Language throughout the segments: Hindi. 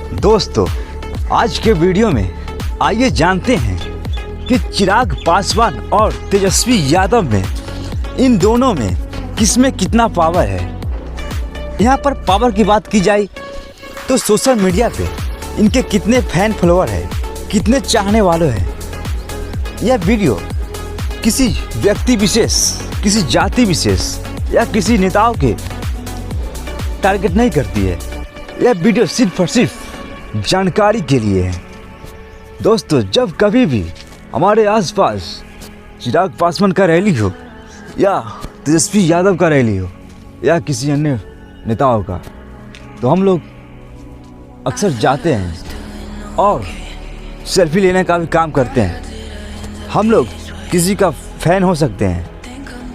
दोस्तों, आज के वीडियो में आइए जानते हैं कि चिराग पासवान और तेजस्वी यादव में, इन दोनों में किसमें कितना पावर है। यहाँ पर पावर की बात की जाए तो सोशल मीडिया पे इनके कितने फैन फॉलोअर हैं, कितने चाहने वाले हैं। यह वीडियो किसी व्यक्ति विशेष, किसी जाति विशेष या किसी नेताओं के टारगेट नहीं करती है। यह वीडियो सिर्फ और सिर्फ जानकारी के लिए है। दोस्तों, जब कभी भी हमारे आसपास चिराग पासवान का रैली हो या तेजस्वी यादव का रैली हो या किसी अन्य नेताओं का, तो हम लोग अक्सर जाते हैं और सेल्फी लेने का भी काम करते हैं। हम लोग किसी का फैन हो सकते हैं,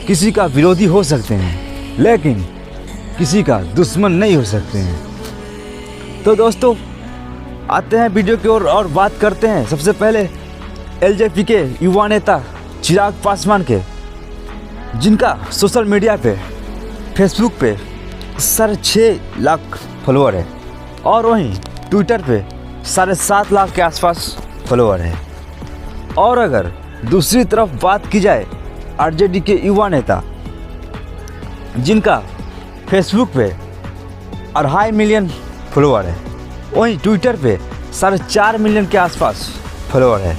किसी का विरोधी हो सकते हैं, लेकिन किसी का दुश्मन नहीं हो सकते हैं। तो दोस्तों, आते हैं वीडियो की ओर और बात करते हैं सबसे पहले एलजेपी के युवा नेता चिराग पासवान के, जिनका सोशल मीडिया पे, फेसबुक पे 6.5 लाख फॉलोअर है और वहीं ट्विटर पे 7.5 लाख के आसपास फॉलोअर है। और अगर दूसरी तरफ बात की जाए आरजेडी के युवा नेता, जिनका फेसबुक पे 2.5 मिलियन फॉलोअर है, वहीं ट्विटर पे 4.5 मिलियन के आसपास फॉलोअर है।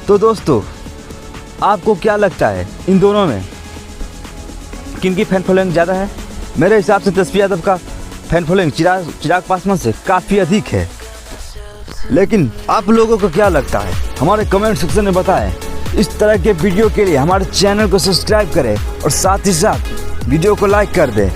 तो दोस्तों, आपको क्या लगता है इन दोनों में किनकी फैन फॉलोइंग ज़्यादा है? मेरे हिसाब से तेजस्वी यादव का फैन फॉलोइंग चिराग पासवान से काफ़ी अधिक है। लेकिन आप लोगों को क्या लगता है, हमारे कमेंट सेक्शन में बताएं। इस तरह के वीडियो के लिए हमारे चैनल को सब्सक्राइब करें और साथ ही साथ वीडियो को लाइक कर दें।